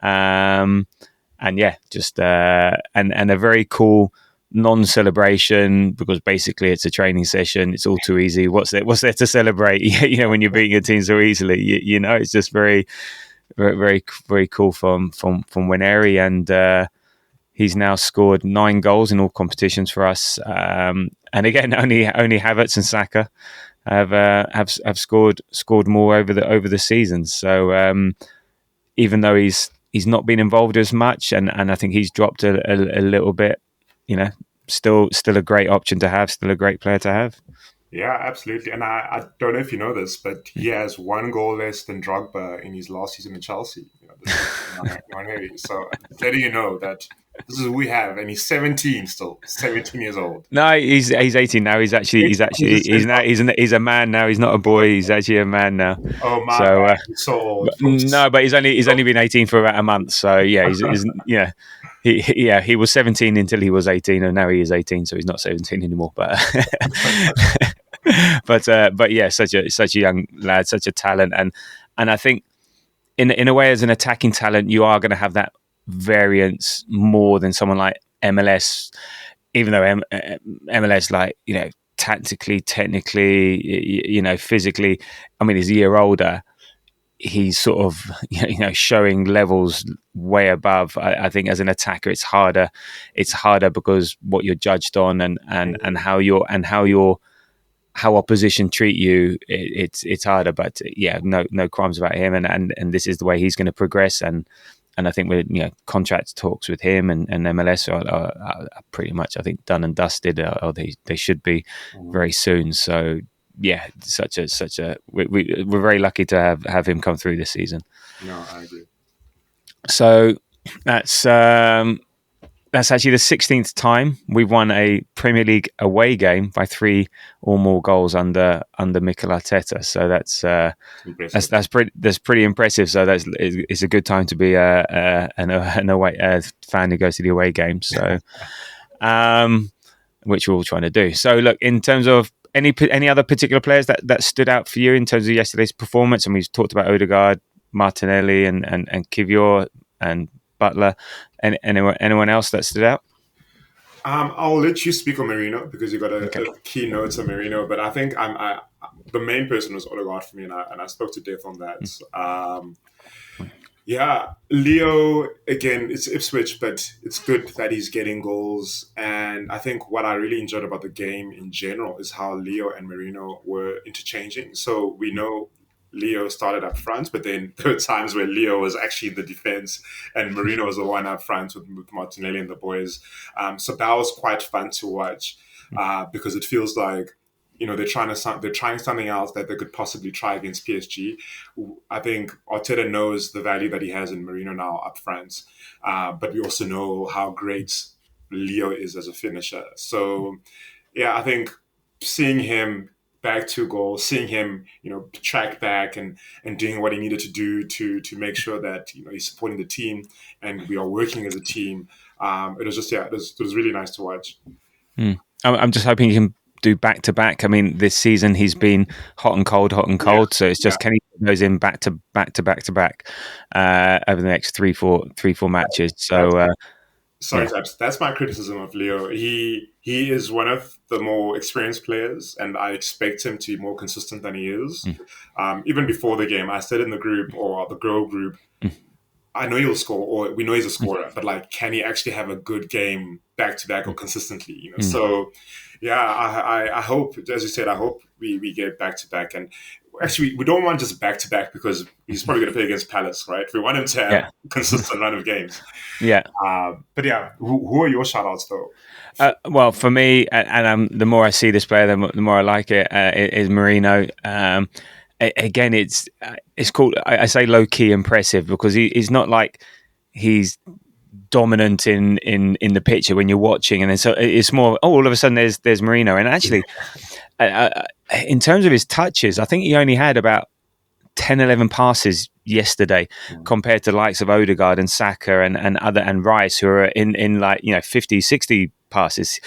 And yeah, just and a very cool non-celebration, because basically it's a training session. It's all too easy. What's there to celebrate? When you're beating a team so easily, it's just very, very, very, very cool from Waneri, and he's now scored 9 goals in all competitions for us. And again, only Havertz and Saka have scored more over the season. So even though he's not been involved as much, and I think he's dropped a little bit, still a great option to have, still a great player to have. Yeah, absolutely. And I don't know if you know this, but he has 1 goal less than Drogba in his last season in Chelsea. This is Waneri. So letting you know that this is who we have, and he's 17 still, 17 years old. No, he's 18 now. He's a man now. He's not a boy. He's actually a man now. Oh my So bad, he's so old. no, but he's only been 18 for about a month. So yeah, he was 17 until he was 18, and now he is 18, so he's not 17 anymore. But but yeah, such a young lad, such a talent, and I think in a way, as an attacking talent, you are going to have that variance more than someone like MLS. Even though MLS, like, tactically, technically, physically, I mean, he's a year older. He's sort of, showing levels way above. I think as an attacker, it's harder. It's harder because what you're judged on, and how opposition treat you. It's harder. But yeah, no crimes about him, and this is the way he's going to progress. And I think with contract talks with him and MLS are pretty much, I think, done and dusted, or they should be very soon. So yeah, we're very lucky to have him come through this season. No, I agree. So that's actually the 16th time we've won a Premier League away game by 3 or more goals under Mikel Arteta. So that's pretty impressive. So it's a good time to be an away fan who goes to the away game. So, which we're all trying to do. So look, in terms of any other particular players that stood out for you in terms of yesterday's performance, and we've talked about Odegaard, Martinelli, and Kivior and Butler. And anyone else that stood out? I'll let you speak on Merino because you got a key notes on Merino. But I think the main person was Odegaard for me, and I spoke to Death on that. Yeah, Leo, again, it's Ipswich, but it's good that he's getting goals. And I think what I really enjoyed about the game in general is how Leo and Merino were interchanging. So we know Leo started up front, but then there were times where Leo was actually in the defense and Merino was the one up front with Martinelli and the boys. So that was quite fun to watch because it feels like they're trying something else that they could possibly try against PSG. I think Arteta knows the value that he has in Merino now up front, but we also know how great Leo is as a finisher. So yeah, I think seeing him back 2 goals, seeing him track back and doing what he needed to do to make sure that he's supporting the team and we are working as a team. It was just it was really nice to watch. I'm just hoping he can do back to back. I mean, this season he's been hot and cold, hot and cold. So it's just can he goes in back to back over the next three, four matches. So sorry, that's my criticism of Leo. He is one of the more experienced players, and I expect him to be more consistent than he is. Even before the game, I said in the group or the girl group, I know he'll score, or we know he's a scorer, but like, can he actually have a good game back to back or consistently? You know, so yeah, I hope, as you said, I hope we get back to back. And actually, we don't want just back to back because he's probably going to play against Palace, right? We want him to have a consistent run of games. Yeah. But yeah, who are your shout outs though? Well, for me, and the more I see this player, the more I like it, is Merino. Again, it's called, I say low key impressive because he's not like he's dominant in the picture when you're watching, and then so it's more all of a sudden there's Merino, and actually in terms of his touches, I think he only had about 10-11 passes yesterday compared to the likes of Odegaard and Saka and Rice, who are in like 50-60 passes.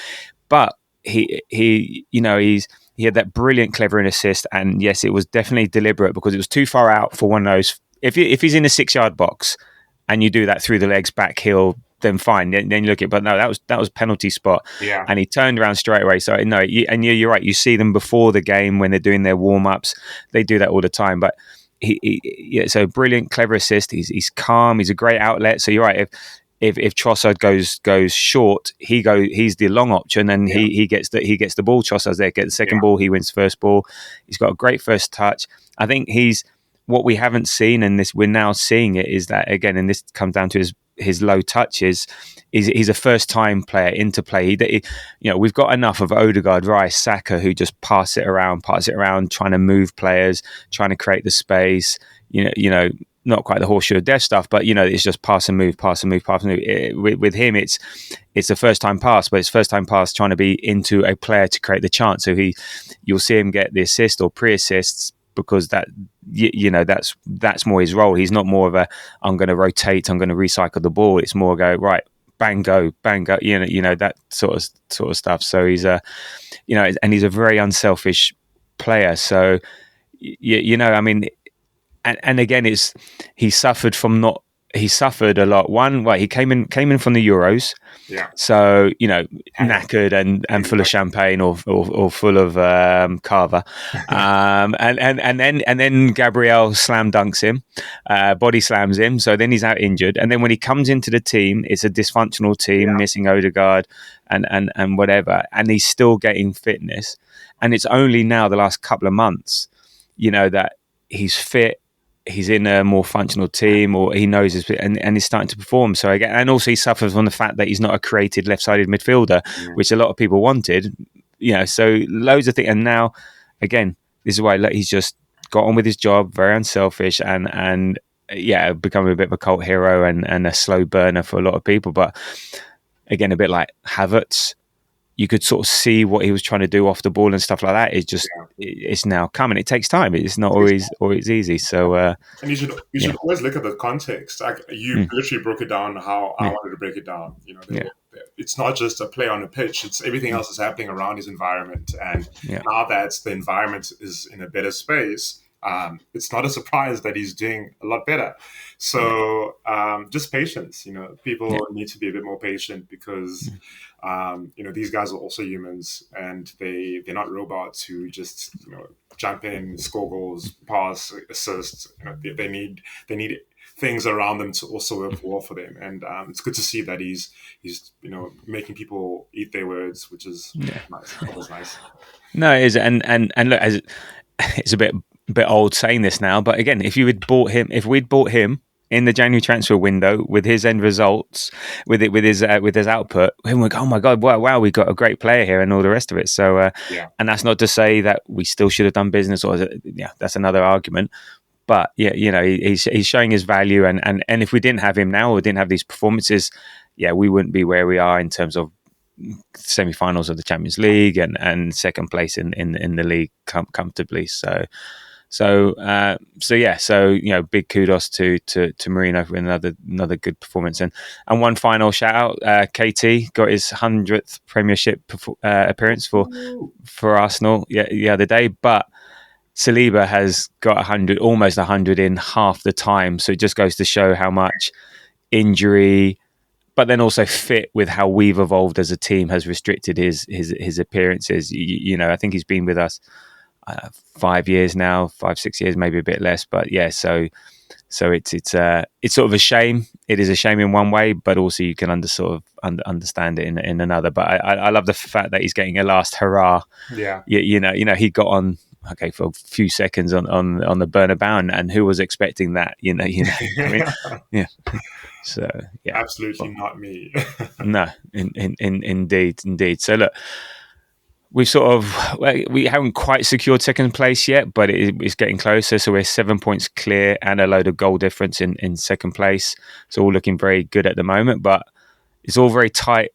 But he had that brilliant clever assist, and yes, it was definitely deliberate because it was too far out for one of those. If he's in a 6-yard box and you do that through the legs back heel, then fine. Then you look at, but no, that was penalty spot. Yeah, and he turned around straight away. So no, you're right. You see them before the game when they're doing their warm ups. They do that all the time. But so brilliant, clever assist. He's calm. He's a great outlet. So you're right. If Trossard goes short, he's the long option, and he gets the ball. Trossard's there, get the second ball. He wins first ball. He's got a great first touch. I think he's what we haven't seen, and this we're now seeing it is that again, and this comes down to his low touches. He's a first time player into play. We've got enough of Odegaard, Rice, Saka who just pass it around, trying to move players, trying to create the space. Not quite the horseshoe of death stuff, but it's just pass and move. With him, it's a first time pass, but it's first time pass trying to be into a player to create the chance. So you'll see him get the assist or pre-assists because that's more his role. He's not more of a I'm going to rotate, I'm going to recycle the ball. It's more go right, bang go, that sort of stuff. So he's and he's a very unselfish player. So I mean. And again, he suffered a lot. He came in from the Euros, so knackered and full of champagne or full of Cava, and then Gabriel slam dunks him, body slams him. So then he's out injured, and then when he comes into the team, it's a dysfunctional team, missing Odegaard and whatever, and he's still getting fitness, and it's only now the last couple of months, that he's fit. He's in a more functional team, or he knows his, and he's starting to perform. So again, and also he suffers from the fact that he's not a created left-sided midfielder, which a lot of people wanted. So loads of things. And now, again, this is why he's just got on with his job, very unselfish, and becoming a bit of a cult hero and a slow burner for a lot of people. But again, a bit like Havertz. You could sort of see what he was trying to do off the ball and stuff like that. It's just, it's now coming. It takes time. It's not always easy. So, and you should always look at the context. Like you literally broke it down how I wanted to break it down. It's not just a play on a pitch. It's everything else that's happening around his environment. And now that the environment is in a better space, it's not a surprise that he's doing a lot better. So just patience. People need to be a bit more patient because these guys are also humans, and they're not robots who just jump in, score goals, pass, assist. They need things around them to also work well for them. And it's good to see that he's making people eat their words, which is nice. Always nice. No, it is, and look, it's a bit old saying this now, but again, if we'd bought him in the January transfer window with his end results, with his output, and we're like, oh my god, wow, we got a great player here, and all the rest of it. So, and that's not to say that we still should have done business, or that's another argument. But he's showing his value, and if we didn't have him now, or didn't have these performances, we wouldn't be where we are in terms of semi-finals of the Champions League and second place in the league comfortably. So. So big kudos to Merino for another good performance. And one final shout out, KT got his 100th Premiership appearance for Arsenal the other day, but Saliba has got 100, almost 100 in half the time. So it just goes to show how much injury, but then also fit with how we've evolved as a team, has restricted his appearances. I think he's been with us 5 years now, 5-6 years, maybe a bit less. But yeah, so it's sort of a shame. It is a shame in one way, but also you can understand it in another. But I love the fact that he's getting a last hurrah. Yeah. He got on for a few seconds on the Bernabéu, and who was expecting that? I mean, yeah. So yeah, absolutely not me. No, indeed. So look, we haven't quite secured second place yet, but it's getting closer. So we're 7 points clear and a load of goal difference in second place. So all looking very good at the moment, but it's all very tight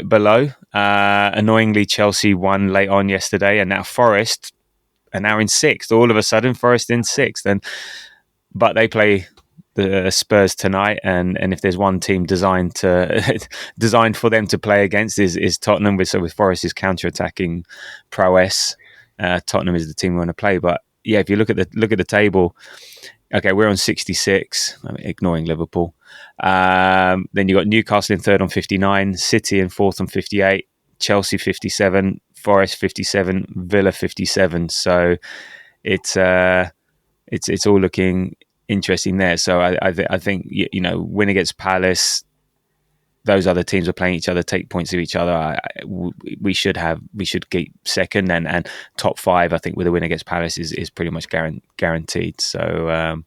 below. Annoyingly, Chelsea won late on yesterday, and now Forest are now in sixth. All of a sudden, Forest in sixth, but they play the Spurs tonight, and if there's one team designed for them to play against is Tottenham. With Forest's counter-attacking prowess, Tottenham is the team we want to play. But yeah, if you look at the table, okay, we're on 66, ignoring Liverpool. Then you got Newcastle in third on 59, City in fourth on 58, Chelsea 57, Forest 57, Villa 57. So it's all looking interesting there. So I think win against Palace, those other teams are playing each other, take points of each other. We should keep second, and top five. I think with a win against Palace is pretty much guaranteed. So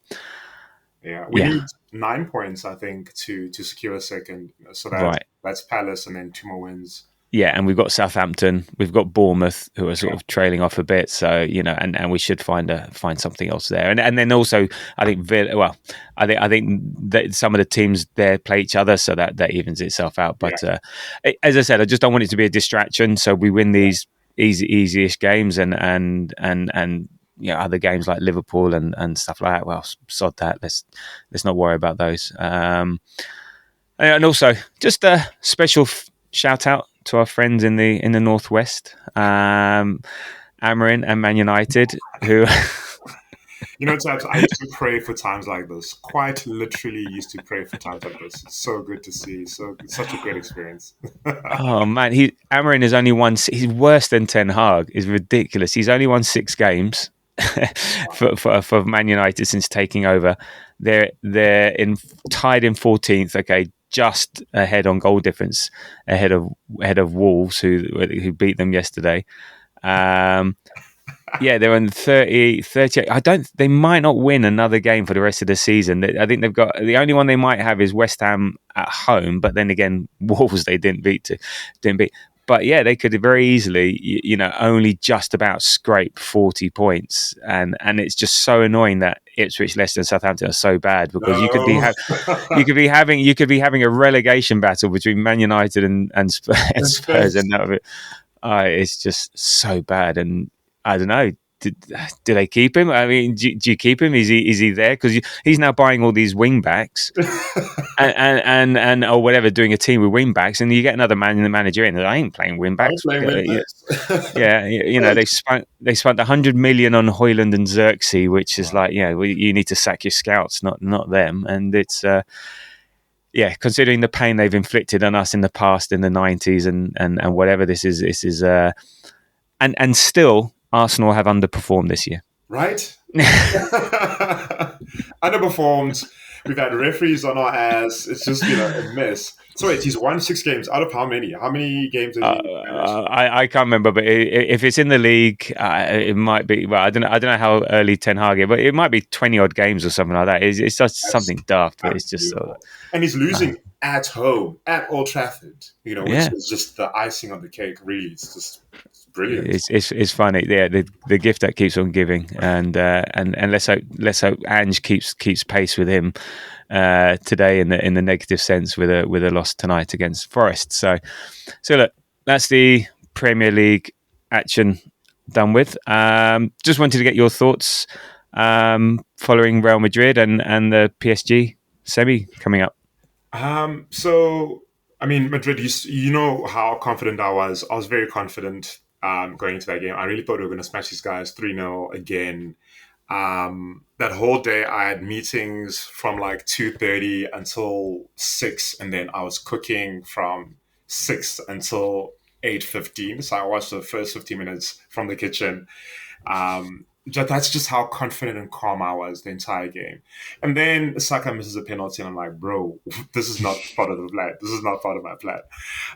we need 9 points, I think, to secure a second. So that's Palace, and then 2 more wins. Yeah, and we've got Southampton, we've got Bournemouth, who are sort of trailing off a bit. So and we should find something else there. And then also, I think I think that some of the teams there play each other, so that evens itself out. But as I said, I just don't want it to be a distraction. So we win these easy-ish games, and other games like Liverpool and stuff like that. Well, sod that. Let's not worry about those. And also, just a special shout out to our friends in the Northwest, Amarin and Man United, who Tabs, I used to pray for times like this. Quite literally used to pray for times like this. It's so good to see. Such a great experience. Oh man, Amarin has only won. He's worse than Ten Hag. It's ridiculous. He's only won 6 games for Man United since taking over. They're tied in 14th. Okay, just ahead on goal difference, ahead of Wolves, who beat them yesterday. They're on 38. They might not win another game for the rest of the season. I think they've got, the only one they might have is West Ham at home, but then again, Wolves they didn't beat. But yeah, they could very easily, only just about scrape 40 points, and it's just so annoying that Ipswich, Leicester, and Southampton are so bad, because you could be having a relegation battle between Man United and Spurs, and that of it. It's just so bad, and I don't know. Do they keep him? I mean, do you keep him? Is he there? Because he's now buying all these wing backs and or whatever, doing a team with wing backs, and you get another man in the manager in. I ain't playing wing backs. They spent 100 million on Højlund and Xerxes, which is you need to sack your scouts, not them. And it's considering the pain they've inflicted on us in the past, in the 90s and whatever, this is and still. Arsenal have underperformed this year. Right? Underperformed. We've had referees on our ass. It's just a mess. So wait, he's won 6 games. Out of how many? How many games? I can't remember, but if it's in the league, it might be. Well, I don't know how early Ten Hag is, but it might be 20 odd games or something like that. It's just something daft, but it's just and he's losing at home at Old Trafford. Which is just the icing on the cake. Really, it's just. Brilliant. It's funny, the gift that keeps on giving, and let's hope Ange keeps pace with him today in the negative sense with a loss tonight against Forest. So look, that's the Premier League action done with. Just wanted to get your thoughts following Real Madrid and the PSG semi coming up? So I mean, Madrid. You know how confident I was. I was very confident going into that game. I really thought we were going to smash these guys 3-0 again. That whole day I had meetings from like 2:30 until 6, and then I was cooking from 6 until 8:15. So I watched the first 15 minutes from the kitchen. That's just how confident and calm I was the entire game. And then Saka misses a penalty, and I'm like, bro, this is not part of the plan. This is not part of my plan.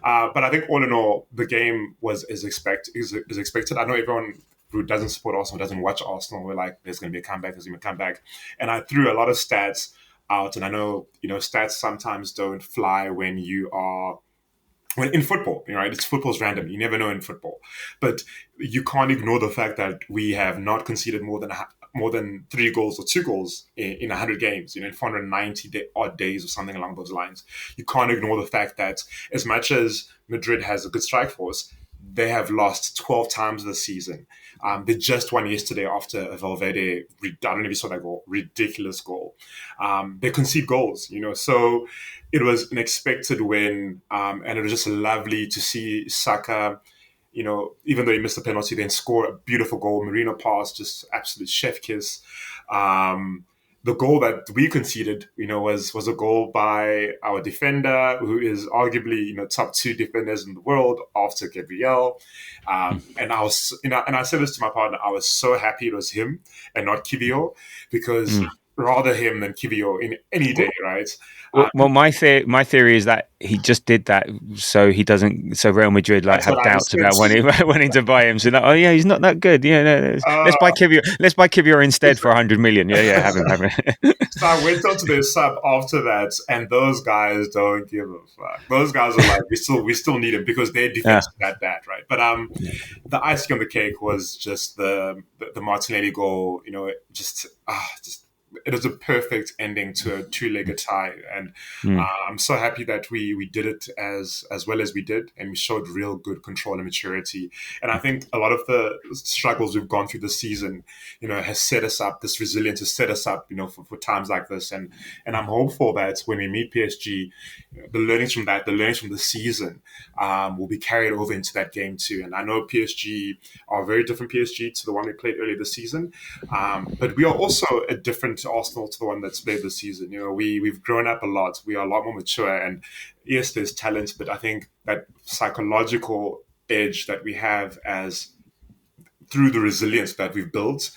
But I think all in all, the game was as expected. I know everyone who doesn't support Arsenal, doesn't watch Arsenal, we're like, there's going to be a comeback, there's going to be a comeback. And I threw a lot of stats out, and I know, stats sometimes don't fly when you are when in football, right? It's football's random. You never know in football, but you can't ignore the fact that we have not conceded more than 3 goals or 2 goals in 100 games. In 490 odd days or something along those lines. You can't ignore the fact that as much as Madrid has a good strike force, they have lost 12 times this season. They just won yesterday after a Valverde, I don't know if you saw that goal, ridiculous goal. They concede goals, so it was an expected win. And it was just lovely to see Saka, even though he missed the penalty, then score a beautiful goal. Merino pass, just absolute chef kiss. The goal that we conceded, was a goal by our defender, who is arguably, top 2 defenders in the world after Gabriel. And I was, and I said this to my partner, I was so happy it was him and not Kivio, because rather him than Kivio in any day, right? Well, my theory is that he just did that so he doesn't. So Real Madrid have doubts about wanting to buy him. So oh yeah, he's not that good. Yeah, no, let's buy Kivio. Let's buy Kivio instead for 100 million. Yeah, have him. So I went on to their sub after that, and those guys don't give a fuck. Those guys are like, we still need him because their defense is that bad, right? But the icing on the cake was just the Martinelli goal. Just it was a perfect ending to a 2-legged tie, and I'm so happy that we did it as well as we did, and we showed real good control and maturity. And I think a lot of the struggles we've gone through this season, has set us up. This resilience has set us up, for times like this. And I'm hopeful that when we meet PSG, the learnings from the season, will be carried over into that game too. And I know PSG are a very different PSG to the one we played earlier this season, but we are also a different Arsenal to the one that's played this season. We've grown up a lot. We are a lot more mature, and yes, there's talent, but I think that psychological edge that we have through the resilience that we've built,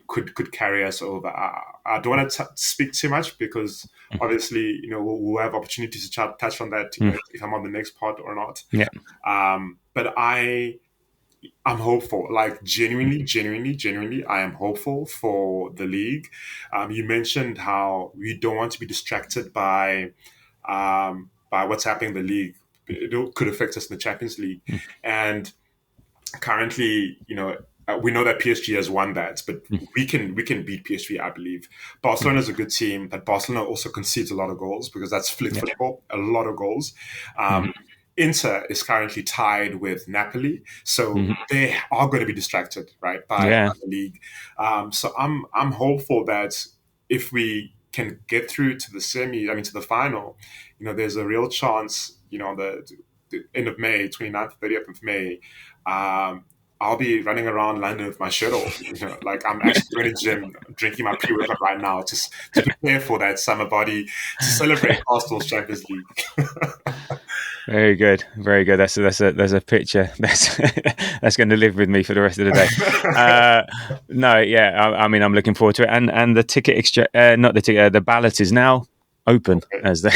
could carry us over. I don't want to speak too much because obviously, we'll have opportunities to touch on that if I'm on the next pod or not. Yeah. But I'm hopeful, like genuinely, I am hopeful for the league. You mentioned how we don't want to be distracted by what's happening in the league. It could affect us in the Champions League. And currently, we know that PSG has won that, but we can beat PSG, I believe. Barcelona is a good team, but Barcelona also concedes a lot of goals because that's flick football, a lot of goals. Inter is currently tied with Napoli, so they are going to be distracted, right, by the league. So I'm hopeful that if we can get through to to the final, there's a real chance, the end of May, 29th, 30th of May, I'll be running around London with my shirt off. Like I'm actually going to gym, drinking my pre-workout right now, just to prepare for that summer body to celebrate Arsenal's Champions League. Very good, very good. That's a picture that's going to live with me for the rest of the day. I'm looking forward to it, and the ticket not the ticket, the ballot is now open, as they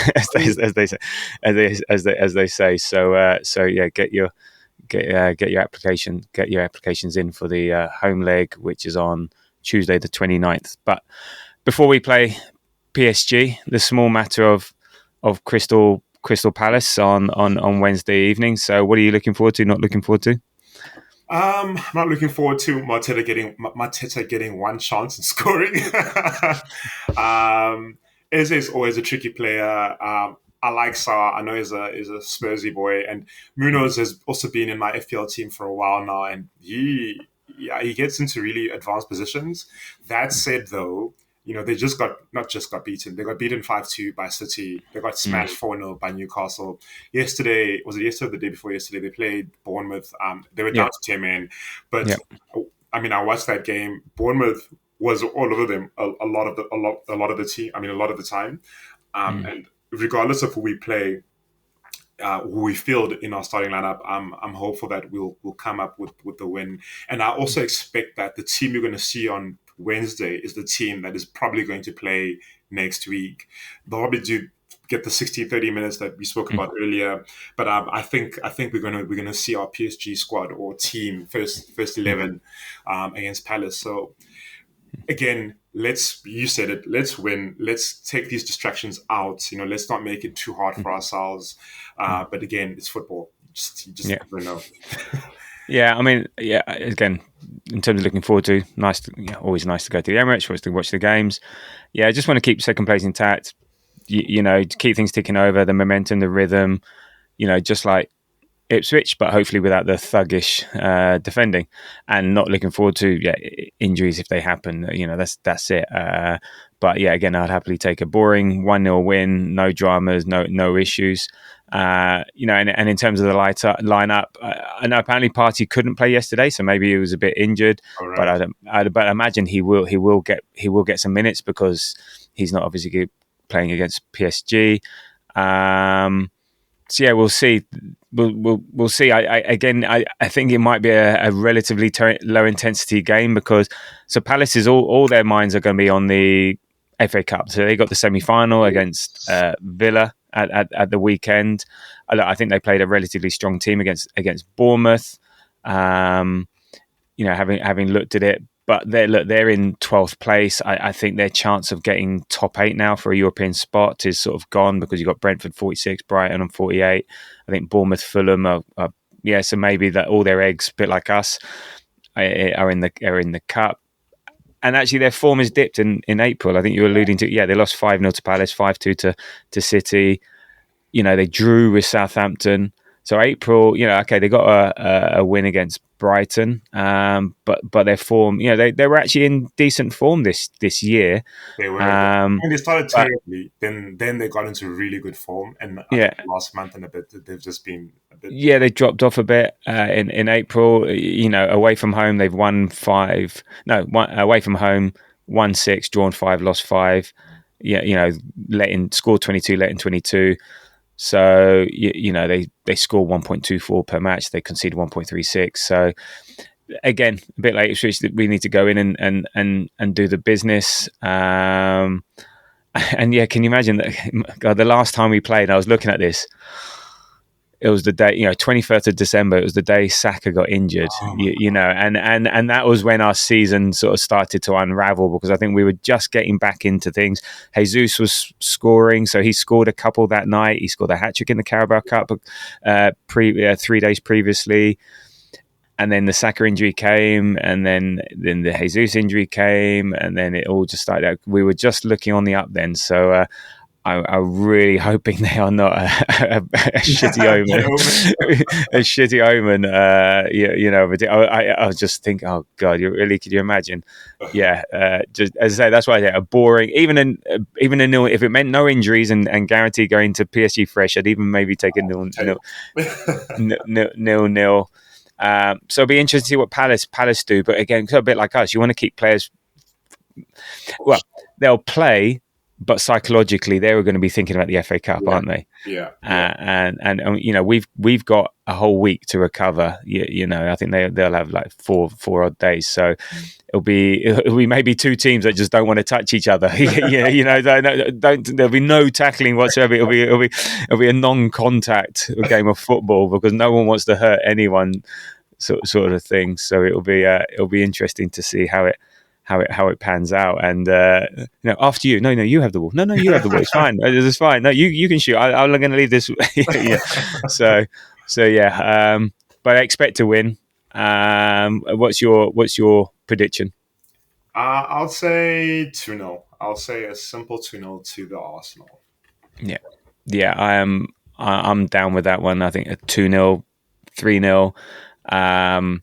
say. So yeah, get your applications in for the home leg, which is on Tuesday the 29th. But before we play PSG, the small matter of Crystal Palace on Wednesday evening. So what are you looking forward to, not looking forward to? I'm not looking forward to Mateta getting one chance in scoring. Eze is always a tricky player. I like Saar. I know he's a Spursy boy, and Munoz has also been in my FPL team for a while now, and he yeah, he gets into really advanced positions. That said, though, they just got not just got beaten. They got beaten 5-2 by City. They got Mm. smashed 4-0 by Newcastle. Yesterday, was it yesterday or the day before yesterday? They played Bournemouth. They were Yeah, down to 10 men, but yeah, I mean, I watched that game. Bournemouth was all over them a lot of the team. I mean, a lot of the time. mm. And regardless of who we play, who we field in our starting lineup, I'm hopeful that we'll come up with the win. And I also expect that the team you're going to see on Wednesday is the team that is probably going to play next week. They'll probably do get the 60-30 minutes that we spoke Mm. about earlier, but I think we're gonna see our PSG squad or team first Mm. 11 against Palace. So again, you said it, let's win. Let's take these distractions out. Let's not make it too hard Mm. for ourselves. Mm. But again, it's football. You just Yeah. never know. Yeah, I mean, yeah. Again, in terms of looking forward to, always nice to go to the Emirates, watch the games. Yeah, I just want to keep second place intact. To keep things ticking over, the momentum, the rhythm. Just like Ipswich, but hopefully without the thuggish defending, and not looking forward to injuries if they happen. That's it. But yeah, again, I'd happily take a boring 1-0 win, no dramas, no issues. And in terms of the lineup, I know apparently Partey couldn't play yesterday, so maybe he was a bit injured. All But right. but I imagine he will get some minutes because he's not obviously playing against PSG. So yeah, we'll see. We'll see. I think it might be a relatively low intensity game because Palace is all their minds are going to be on the FA Cup. So they got the semi final against Villa at the weekend. I think they played a relatively strong team against Bournemouth. Having looked at it, but they're in 12th place. I think their chance of getting top 8 now for a European spot is sort of gone because you've got Brentford 46, Brighton on 48. I think Bournemouth, Fulham are so maybe that all their eggs, a bit like us, are in the cup. And actually, their form is dipped in April. I think you were alluding to, they lost 5-0 to Palace, 5-2 to City. They drew with Southampton. So April, okay, they got a win against Brighton, but their form, they were actually in decent form this year. They were. Um, When they started but terribly, then they got into really good form, and I yeah, think the last month and a bit they've just been a bit. yeah, they dropped off a bit in April. Away from home they've won 5. No, away from home 1-6, drawn 5, lost 5. Yeah, scored 22, let in 22. So they score 1.24 per match. They concede 1.36. So again, a bit like Ipswich, we need to go in and do the business. And yeah, can you imagine that? God, the last time we played, I was looking at this. It was the day, 21st of December. It was the day Saka got injured, Oh my and that was when our season sort of started to unravel because I think we were just getting back into things. Jesus was scoring, so he scored a couple that night. He scored a hat trick in the Carabao Cup 3 days previously, and then the Saka injury came, and then the Jesus injury came, and then it all just started out. We were just looking on the up then, so. I'm really hoping they are not a shitty omen. A shitty omen. I was just thinking, oh god, could you imagine? Yeah, just as I say, that's why I say a boring. Even a nil. If it meant no injuries and guarantee going to PSG fresh, I'd even maybe take a nil nil. So it'll be interesting to see what Palace do. But again, a bit like us, you want to keep players. Well, they'll play, but psychologically, they were going to be thinking about the FA Cup, aren't they? Yeah. And we've got a whole week to recover. I think they'll have like four odd days. So it'll be maybe two teams that just don't want to touch each other. Don't there'll be no tackling whatsoever. It'll be a non-contact game of football because no one wants to hurt anyone, sort of thing. So it'll be interesting to see how it pans out. And after you, no, you have the ball. No, you have the ball. It's fine. It's fine. No, you can shoot. I'm going to leave this. Yeah. So yeah. But I expect to win. What's your prediction? I'll say 2-0. I'll say a simple 2-0 to the Arsenal. Yeah. I'm down with that one. I think a 2-0, 3-0.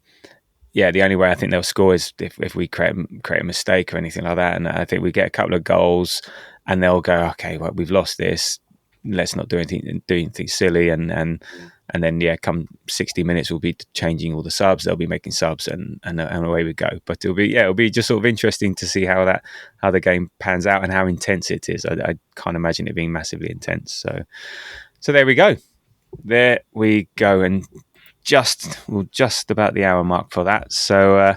the only way I think they'll score is if we create a mistake or anything like that. And I think we get a couple of goals, and they'll go, okay, well, we've lost this. Let's not do anything silly, and then come 60 minutes, we'll be changing all the subs. They'll be making subs, and away we go. But it'll be just sort of interesting to see how the game pans out and how intense it is. I can't imagine it being massively intense. So there we go. There we go, and just about the hour mark for that. So,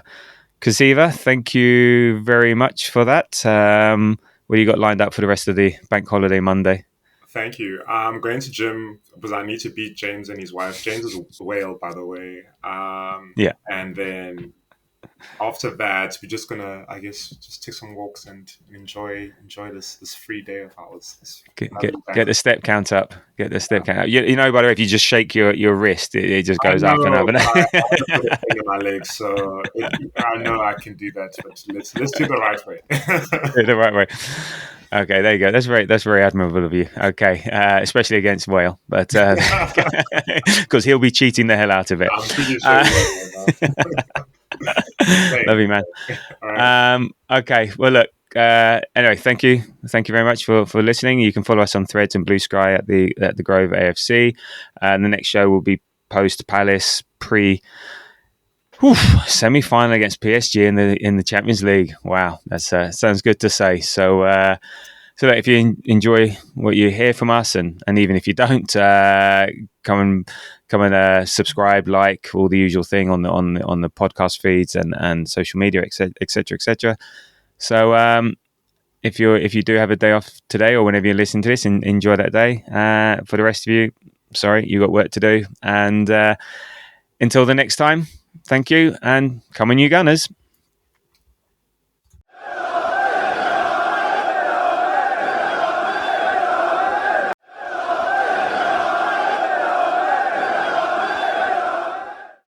Kuziva, thank you very much for that. What you got lined up for the rest of the bank holiday Monday? Thank you. I'm going to gym because I need to beat James and his wife. James is a whale, by the way. And then after that, we're just gonna, I guess, just take some walks and enjoy this free day of ours. Get the step count up. Get the step count up. You know, by the way, if you just shake your wrist, it just goes up and up. And I have to put a thing in my legs, so I know I can do that. But let's do the right way. The right way. Okay, there you go. That's very admirable of you. Okay, especially against Wales, but because he'll be cheating the hell out of it. I'm pretty sure. Love you, man. Right. Okay, well, look. Anyway, thank you very much for listening. You can follow us on Threads and Blue Sky at the Grove AFC, and the next show will be post Palace semi-final against PSG in the Champions League. Wow, that's sounds good to say. So if you enjoy what you hear from us, and even if you don't, come and subscribe, like, all the usual thing on the podcast feeds and social media, etc. So if you do have a day off today, or whenever you listen to this, enjoy that day. For the rest of you, sorry, you got work to do, and until the next time, thank you, and come on, you Gunners.